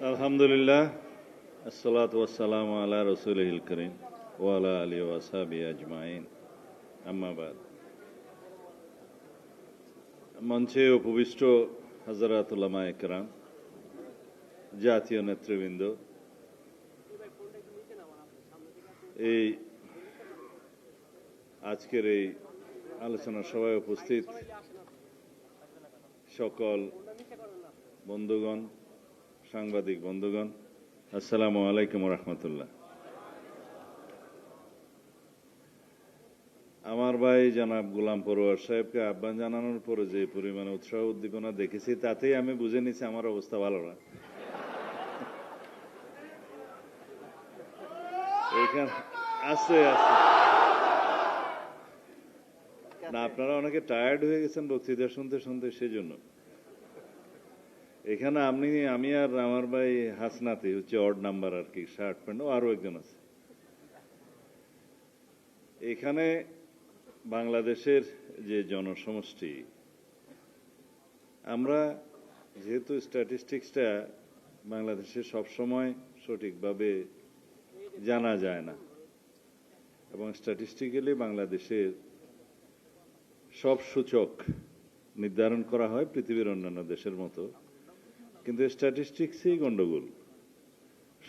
আলহামদুলিল্লাহ, আসসালাতু ওয়াসসালামু আলা রাসূলিল কারীম ওয়া আলা আলিহি ওয়া সাহবিহি আজমাইন, আম্মা বাদ। মঞ্চে উপবিষ্ট হযরত উলামায়ে কেরাম, জাতীয় নেতৃবৃন্দ, এই আজকের এই আলোচনা সভায় উপস্থিত সকল বন্ধুগণ, সাংবাদিক বন্ধুগণ, আসসালামু আলাইকুম ওয়া রাহমাতুল্লাহ। আমার ভাই জনাব গোলাম পরোয়ার সাহেবকে আহ্বান জানানোর পরে যে পরিমাণে উৎসাহ উদ্দীপনা দেখেছি, তাতেই আমি বুঝে নিছি আমার অবস্থা ভালো না। এখানে আছে আছে না, আপনারা অনেকে টায়ার্ড হয়ে গেছেন বক্তৃতা শুনতে শুনতে, সেজন্য এখানে আমি আর আমার ভাই হাসনাতি হচ্ছে অড নাম্বার আর কি, শার্ট প্যান্ট, আরো একজন আছে এখানে। বাংলাদেশের যে জনসমষ্টি, আমরা যেহেতু স্ট্যাটিস্টিক্সটা বাংলাদেশে সবসময় সঠিকভাবে জানা যায় না, এবং স্ট্যাটিস্টিক্যালি বাংলাদেশের সব সূচক নির্ধারণ করা হয় পৃথিবীর অন্যান্য দেশের মতো, কিন্তু স্ট্যাটিস্টিক্সই গন্ডগোল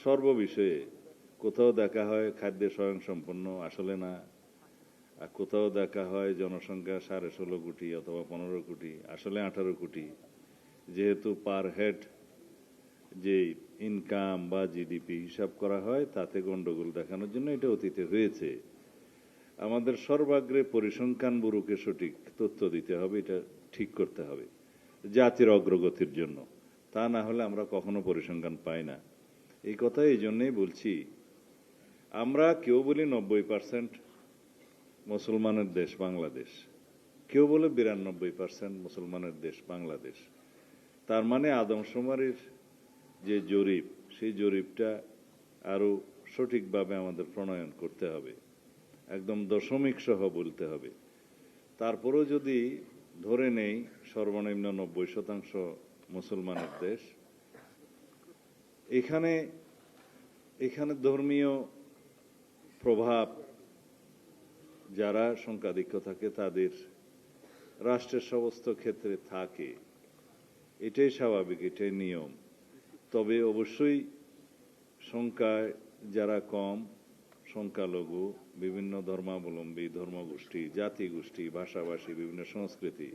সর্ববিষয়ে। কোথাও দেখা হয় খাদ্যে স্বয়ংসম্পন্ন, আসলে না। আর কোথাও দেখা হয় জনসংখ্যা 16.5 কোটি অথবা 15 কোটি, আসলে 18 কোটি। যেহেতু পার হেড যে ইনকাম বা জিডিপি হিসাব করা হয়, তাতে গন্ডগোল দেখানোর জন্য এটা অতীতে হয়েছে। আমাদের সর্বাগ্রে পরিসংখ্যান ব্যুরোকে সঠিক তথ্য দিতে হবে, এটা ঠিক করতে হবে জাতির অগ্রগতির জন্য। তা না হলে আমরা কখনো পরিসংখ্যান পাই না। এই কথা এই জন্যই বলছি, আমরা কেউ বলি 90% মুসলমানের দেশ বাংলাদেশ, কেউ বলে 92% মুসলমানের দেশ বাংলাদেশ। তার মানে আদমশুমারির যে জরিপ, সেই জরিপটা আরো সঠিকভাবে আমাদের প্রণয়ন করতে হবে, একদম দশমিক সহ বলতে হবে। তারপরেও যদি ধরে নেই সর্বনিম্ন 90% মুসলমানের দেশ, এখানে এখানে ধর্মীয় প্রভাব যারা সংখ্যাধিক্য থাকে তাদের রাষ্ট্রের সমস্ত ক্ষেত্রে থাকে, এটাই স্বাভাবিক, এটাই নিয়ম। তবে অবশ্যই সংখ্যায় যারা কম, সংখ্যালঘু, বিভিন্ন ধর্মাবলম্বী, ধর্মগোষ্ঠী, জাতিগোষ্ঠী, ভাষাভাষী, বিভিন্ন সংস্কৃতি,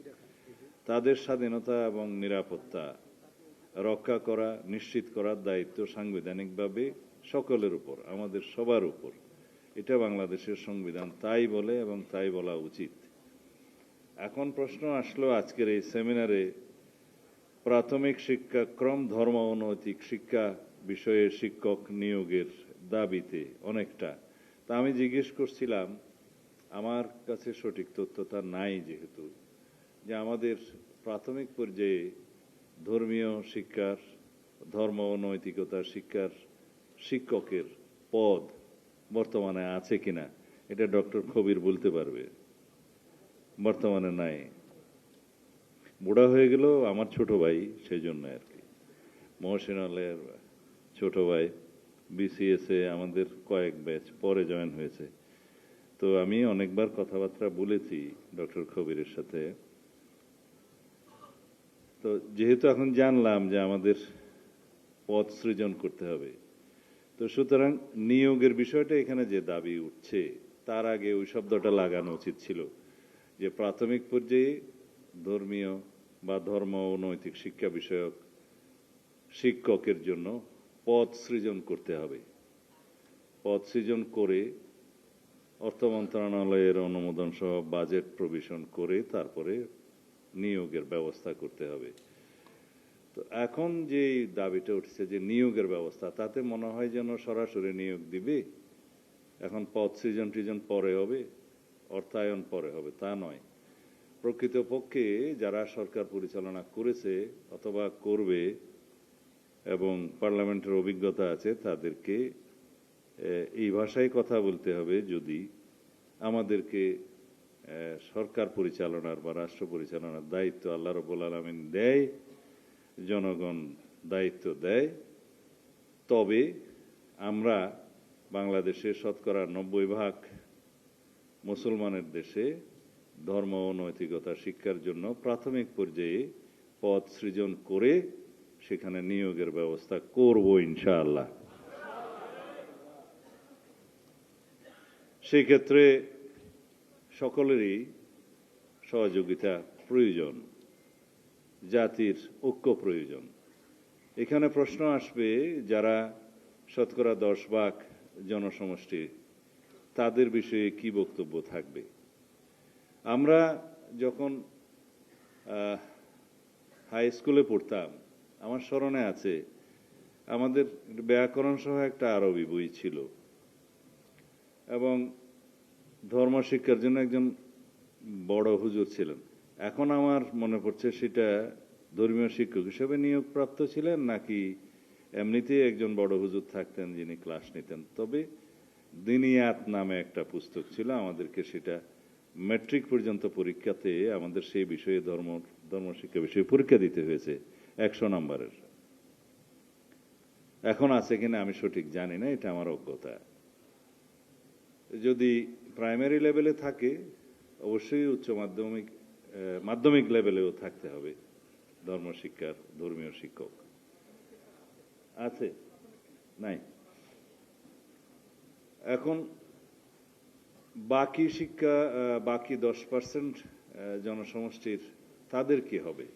তাদের স্বাধীনতা এবং নিরাপত্তা রক্ষা করা, নিশ্চিত করার দায়িত্ব সাংবিধানিকভাবে সকলের উপর, আমাদের সবার উপর। এটা বাংলাদেশের সংবিধান তাই বলে এবং তাই বলা উচিত। এখন প্রশ্ন আসলো আজকের এই সেমিনারে প্রাথমিক শিক্ষাক্রম ধর্ম ও নৈতিক শিক্ষা বিষয়ে শিক্ষক নিয়োগের দাবিতে অনেকটা। তা আমি জিজ্ঞেস করছিলাম, আমার কাছে সঠিক তথ্যটা নাই যেহেতু, যে আমাদের প্রাথমিক পর্যায়ে ধর্মীয় শিক্ষার, ধর্ম ও নৈতিকতার শিক্ষার শিক্ষকের পদ বর্তমানে আছে কিনা, এটা ডক্টর খবির বলতে পারবে। বর্তমানে নাই, বুড়া হয়ে গেল আমার ছোট ভাই, সেই জন্য আর কি। মহসিন আলের ছোট ভাই বিসিএস এ আমাদের কয়েক ব্যাচ পরে জয়েন হয়েছে। তো আমি অনেকবার কথাবার্তা বলেছি ডক্টর খবিরের সাথে। তো যেহেতু এখন জানলাম যে আমাদের পদ সৃজন করতে হবে, তো সুতরাং নিয়োগের বিষয়টা এখানে যে দাবি উঠছে, তার আগে ওই শব্দটা লাগানো উচিত ছিল যে প্রাথমিক পর্যায়ে ধর্মীয় বা ধর্ম ও নৈতিক শিক্ষা বিষয়ক শিক্ষকের জন্য পদ সৃজন করতে হবে। পদ সৃজন করে অর্থ মন্ত্রণালয়ের অনুমোদন সহ বাজেট প্রভিশন করে তারপরে নিয়োগের ব্যবস্থা করতে হবে। তো এখন যে দাবিটা উঠছে যে নিয়োগের ব্যবস্থা, তাতে মনে হয় যেন সরাসরি নিয়োগ দিবে, এখন পদ সৃজন টিজন পরে হবে, অর্থায়ন পরে হবে, তা নয়। প্রকৃতপক্ষে যারা সরকার পরিচালনা করেছে অথবা করবে এবং পার্লামেন্টের অভিজ্ঞতা আছে, তাদেরকে এই ভাষায় কথা বলতে হবে। যদি আমাদেরকে সরকার পরিচালনার বা রাষ্ট্র পরিচালনার দায়িত্ব আল্লাহ রাব্বুল আলামিন দেয়, জনগণ দায়িত্ব দেয়, তবে আমরা বাংলাদেশে শতকরা 90% মুসলমানের দেশে ধর্ম ও নৈতিকতা শিক্ষার জন্য প্রাথমিক পর্যায়ে পদ সৃজন করে সেখানে নিয়োগের ব্যবস্থা করব ইনশাআল্লাহ। সেই ক্ষেত্রে সকলেরই সহযোগিতা প্রয়োজন, জাতির ঐক্য প্রয়োজন। এখানে প্রশ্ন আসবে, যারা শতকরা 10% জনসমষ্টি, তাদের বিষয়ে কি বক্তব্য থাকবে? আমরা যখন হাই স্কুলে পড়তাম, আমার স্মরণে আছে আমাদের ব্যাকরণ সহ একটা আরবি বই ছিল এবং ধর্মশিক্ষার জন্য একজন বড় হুজুর ছিলেন। এখন আমার মনে পড়ছে সেটা ধর্মীয় শিক্ষক হিসেবে নিয়োগপ্রাপ্ত ছিলেন নাকি এমনিতেই একজন বড় হুজুর থাকতেন যিনি ক্লাস নিতেন। তবে দিনিয়াত নামে একটা পুস্তক ছিল, আমাদেরকে সেটা ম্যাট্রিক পর্যন্ত পরীক্ষাতে আমাদের সেই বিষয়ে ধর্মশিক্ষা বিষয়ে পরীক্ষা দিতে হয়েছে 100 নম্বরের। এখন আছে কিনা আমি সঠিক জানি না, এটা আমার অজ্ঞতা। যদি প্রাইমারি লেভেলে থাকে অবশ্যই উচ্চ মাধ্যমিক লেভেলেও থাকতে হবে ধর্মশিক্ষার ধর্মীয় শিক্ষক। আছে? নাই। এখন বাকি শিক্ষা, বাকি 10% জনসমষ্টির তাদের কি হবে?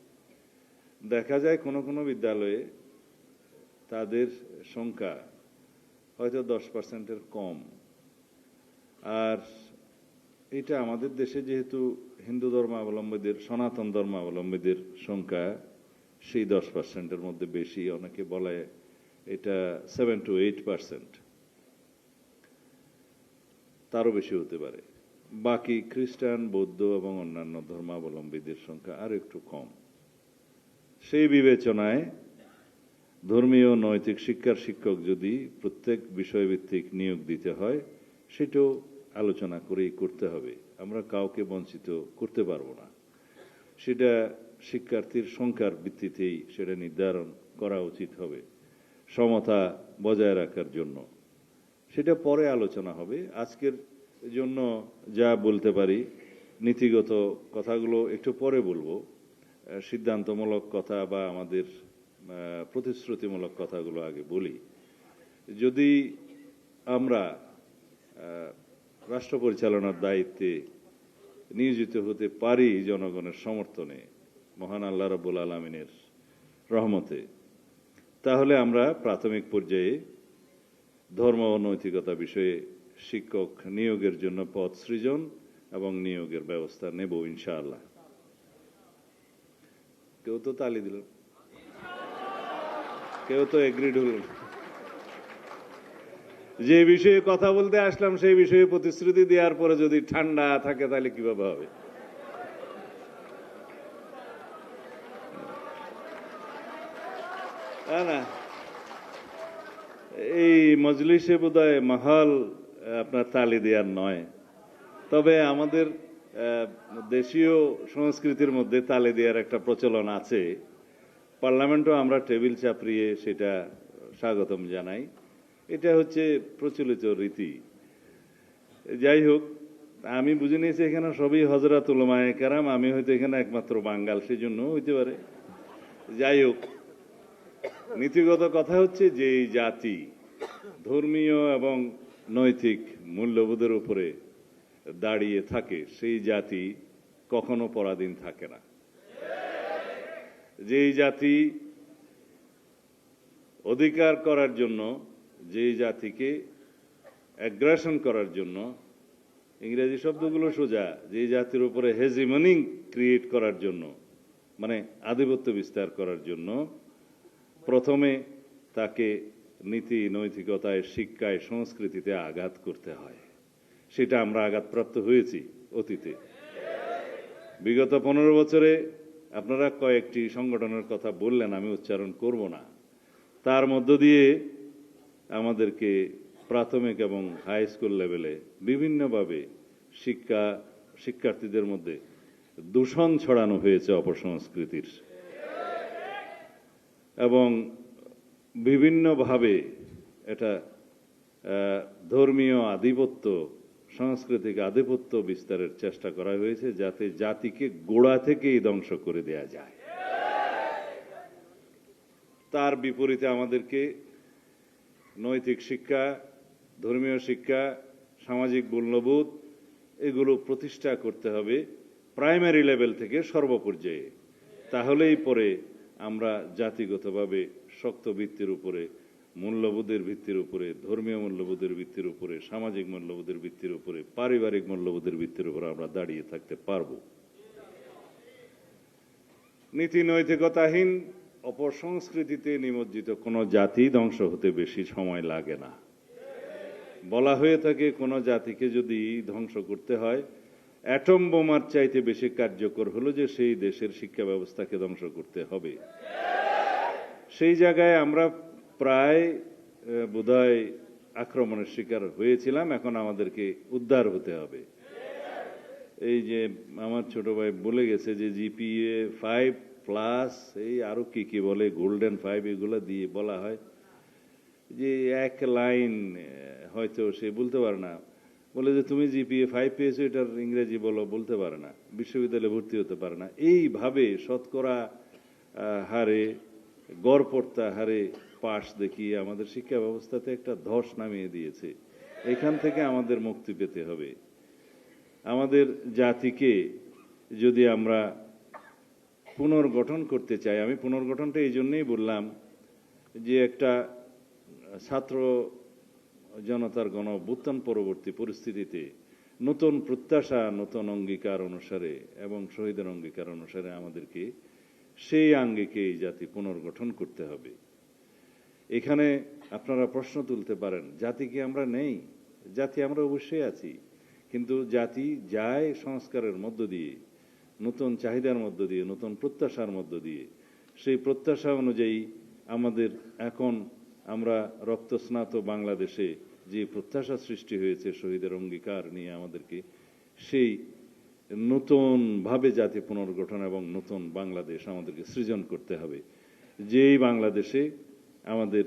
দেখা যায় কোনো কোনো বিদ্যালয়ে তাদের সংখ্যা হয়তো 10%-এর কম। আর এটা আমাদের দেশে যেহেতু হিন্দু ধর্মাবলম্বীদের, সনাতন ধর্মাবলম্বীদের সংখ্যা সেই 10%-এর মধ্যে বেশি, অনেকে বলে এটা 7 to 8%, তারও বেশি হতে পারে। বাকি খ্রিস্টান, বৌদ্ধ এবং অন্যান্য ধর্মাবলম্বীদের সংখ্যা আর একটু কম। সেই বিবেচনায় ধর্মীয় নৈতিক শিক্ষার শিক্ষক যদি প্রত্যেক বিষয়ভিত্তিক নিয়োগ দিতে হয়, সেটাও আলোচনা করেই করতে হবে। আমরা কাউকে বঞ্চিত করতে পারবো না, সেটা শিক্ষার্থীর সংখ্যার ভিত্তিতেই সেটা নির্ধারণ করা উচিত হবে সমতা বজায় রাখার জন্য। সেটা পরে আলোচনা হবে। আজকের জন্য যা বলতে পারি, নীতিগত কথাগুলো একটু পরে বলবো। সিদ্ধান্তমূলক কথা বা আমাদের প্রতিশ্রুতিমূলক কথাগুলো আগে বলি। যদি আমরা রাষ্ট্র পরিচালনার দায়িত্বে নিয়োজিত হতে পারি জনগণের সমর্থনে, মহান আল্লাহ রাব্বুল আলামিনের রহমতে, তাহলে আমরা প্রাথমিক পর্যায়ে ধর্ম ও নৈতিকতা বিষয়ে শিক্ষক নিয়োগের জন্য পদ সৃজন এবং নিয়োগের ব্যবস্থা নেব ইনশাআল্লাহ। কেউ তো তালি দিল, কেউ তো এগ্রিড হল। যে বিষয়ে কথা বলতে আসলাম সেই বিষয়ে প্রতিশ্রুতি দেওয়ার পরে যদি ঠান্ডা থাকে তাহলে কিভাবে হবে? না, এই মজলিসে বোধহয় মাহাল আপনার তালি দেওয়ার নয়। তবে আমাদের দেশীয় সংস্কৃতির মধ্যে তালি দেওয়ার একটা প্রচলন আছে। পার্লামেন্টও আমরা টেবিল চাপড়িয়ে সেটা স্বাগতম জানাই। এটা হচ্ছে প্রচলিত রীতি। যাই হোক, আমি বুঝে নিয়েছি এখানে সবই হযরত উলামায়ে কেরাম, আমি হয়তো এখানে একমাত্র বাঙাল, সেই জন্য হইতে পারে। যাই হোক, নীতিগত কথা হচ্ছে যে এই জাতি ধর্মীয় এবং নৈতিক মূল্যবোধের উপরে দাঁড়িয়ে থাকে, সেই জাতি কখনো পরাধীন থাকে না। যেই জাতি অধিকার করার জন্য, যেই জাতিকে অ্যাগ্রেশন করার জন্য, ইংরেজি শব্দগুলো সোজা, যেই জাতির উপরে হেজিমনি ক্রিয়েট করার জন্য, মানে আধিপত্য বিস্তার করার জন্য প্রথমে তাকে নীতি নৈতিকতায়, শিক্ষায়, সংস্কৃতিতে আঘাত করতে হয়। সেটা আমরা আঘাতপ্রাপ্ত হয়েছি অতীতে। বিগত 15 বছরে আপনারা কয়েকটি সংগঠনের কথা বললেন, আমি উচ্চারণ করব না। তার মধ্য দিয়ে আমাদেরকে প্রাথমিক এবং হাই স্কুল লেভেলে বিভিন্নভাবে শিক্ষার্থীদের মধ্যে দূষণ ছড়ানো হয়েছে অপসংস্কৃতির। এবং বিভিন্নভাবে এটা ধর্মীয় আধিপত্য, সাংস্কৃতিক আধিপত্য বিস্তারের চেষ্টা করা হয়েছে, যাতে জাতিকে গোড়া থেকেই ধ্বংস করে দেয়া যায়। তার বিপরীতে আমাদেরকে নৈতিক শিক্ষা, ধর্মীয় শিক্ষা, সামাজিক মূল্যবোধ এগুলো প্রতিষ্ঠা করতে হবে প্রাইমারি লেভেল থেকে সর্বপর্যায়ে। তাহলেই পরে আমরা জাতিগতভাবে শক্ত ভিত্তির উপরে, মূল্যবোধের ভিত্তির উপরে, ধর্মীয় মূল্যবোধের ভিত্তির উপরে, সামাজিক মূল্যবোধের ভিত্তির উপরে, পারিবারিক মূল্যবোধের ভিত্তির উপরে আমরা দাঁড়িয়ে থাকতে পারব। নীতি নৈতিকতাহীন অপসংস্কৃতিতে নিমজ্জিত কোনো জাতি ধ্বংস হতে বেশি সময় লাগে না। বলা হয়ে থাকে কোনো জাতিকে যদি ধ্বংস করতে হয়, অ্যাটম বোমার চাইতে বেশি কার্যকর হলো যে সেই দেশের শিক্ষা ব্যবস্থাকে ধ্বংস করতে হবে। সেই জায়গায় আমরা প্রায় বোধহয় আক্রমণের শিকার হয়েছিলাম। এখন আমাদেরকে উদ্ধার হতে হবে। এই যে আমার ছোট ভাই বলে গেছে যে জিপিএ 5+, এই আরো কি কি বলে, গোল্ডেন 5, এগুলো দিয়ে বলা হয় যে এক লাইন হয়তো সে বলতে পারে না, বলে যে তুমি জিপিএ 5 পেয়েছো, এটার ইংরেজি বলো, বলতে পারে না, বিশ্ববিদ্যালয়ে ভর্তি হতে পারে না। এইভাবে শতকরা হারে, গড়পড়তা হারে পাশ দেখিয়ে আমাদের শিক্ষা ব্যবস্থাতে একটা ধস নামিয়ে দিয়েছে। এখান থেকে আমাদের মুক্তি পেতে হবে। আমাদের জাতিকে যদি আমরা পুনর্গঠন করতে চাই, আমি পুনর্গঠনটা এই জন্যই বললাম যে একটা ছাত্র জনতার গণ অভ্যুত্থান পরবর্তী পরিস্থিতিতে নতুন প্রত্যাশা, নতুন অঙ্গীকার অনুসারে এবং শহীদের অঙ্গীকার অনুসারে আমাদেরকে সেই আঙ্গিকে এই জাতি পুনর্গঠন করতে হবে। এখানে আপনারা প্রশ্ন তুলতে পারেন, জাতি কি আমরা নেই? জাতি আমরা অবশ্যই আছি, কিন্তু জাতি যায় সংস্কারের মধ্য দিয়ে, নতুন চাহিদার মধ্য দিয়ে, নতুন প্রত্যাশার মধ্য দিয়ে। সেই প্রত্যাশা অনুযায়ী আমাদের এখন আমরা রক্তস্নাত বাংলাদেশে যে প্রত্যাশা সৃষ্টি হয়েছে শহীদের অঙ্গীকার নিয়ে, আমাদেরকে সেই নতুনভাবে জাতি পুনর্গঠন এবং নতুন বাংলাদেশ আমাদেরকে সৃজন করতে হবে। যেই বাংলাদেশে আমাদের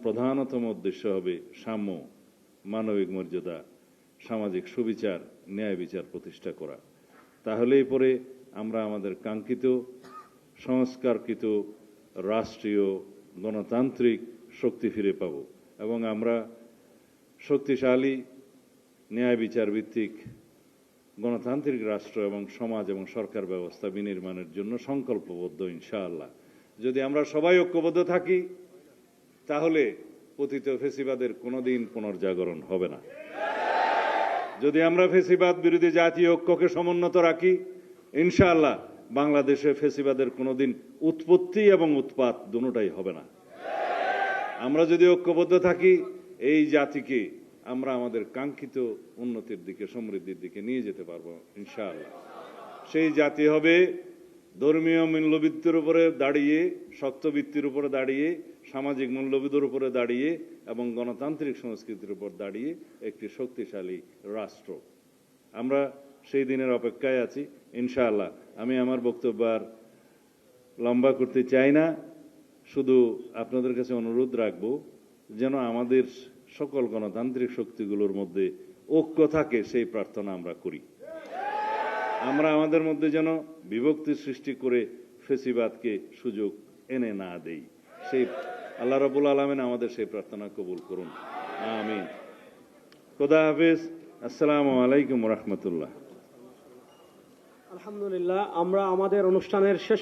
প্রধানতম উদ্দেশ্য হবে সাম্য, মানবিক মর্যাদা, সামাজিক সুবিচার, ন্যায় বিচার প্রতিষ্ঠা করা। তাহলেই পরে আমরা আমাদের কাঙ্ক্ষিত সংস্কারকৃত রাষ্ট্রীয় গণতান্ত্রিক শক্তি ফিরে পাব এবং আমরা শক্তিশালী ন্যায় বিচার ভিত্তিক গণতান্ত্রিক রাষ্ট্র এবং সমাজ এবং সরকার ব্যবস্থা বিনির্মাণের জন্য সংকল্পবদ্ধ ইনশাআল্লাহ। যদি আমরা সবাই ঐক্যবদ্ধ থাকি, তাহলে পতিত ফেসিবাদের কোনোদিন পুনর্জাগরণ হবে না। যদি আমরা ফেসিবাদ বিরোধী জাতীয় ঐক্যকে সমুন্নত রাখি, ইনশাআল্লাহ বাংলাদেশে ফেসিবাদের কোনোদিন উৎপত্তি এবং উৎপাত দুটোটাই হবে না। আমরা যদি ঐক্যবদ্ধ থাকি, এই জাতিকে আমরা আমাদের কাঙ্ক্ষিত উন্নতির দিকে, সমৃদ্ধির দিকে নিয়ে যেতে পারবো ইনশাআল্লাহ। সেই জাতি হবে ধর্মীয় মূল্যভিত্তির উপরে দাঁড়িয়ে, শক্ত ভিত্তির উপরে দাঁড়িয়ে, সামাজিক মূল্যবোধের উপরে দাঁড়িয়ে এবং গণতান্ত্রিক সংস্কৃতির উপর দাঁড়িয়ে একটি শক্তিশালী রাষ্ট্র। আমরা সেই দিনের অপেক্ষায় আছি ইনশাআল্লাহ। আমি আমার বক্তব্য আর লম্বা করতে চাই না, শুধু আপনাদের কাছে অনুরোধ রাখবো যেন আমাদের সকল গণতান্ত্রিক শক্তিগুলোর মধ্যে ঐক্য থাকে, সেই প্রার্থনা আমরা করি। আমরা আমাদের মধ্যে যেন বিভক্তি সৃষ্টি করে ফেসিবাদকে সুযোগ এনে না দেই। সেই আল্লাহ রাব্বুল আলামিন আমাদের সেই প্রার্থনা কবুল করুন, আমিন। খোদা হাফেজ। আসসালামু আলাইকুম ওয়া রাহমাতুল্লাহ। আলহামদুলিল্লাহ, আমরা আমাদের অনুষ্ঠানের শেষ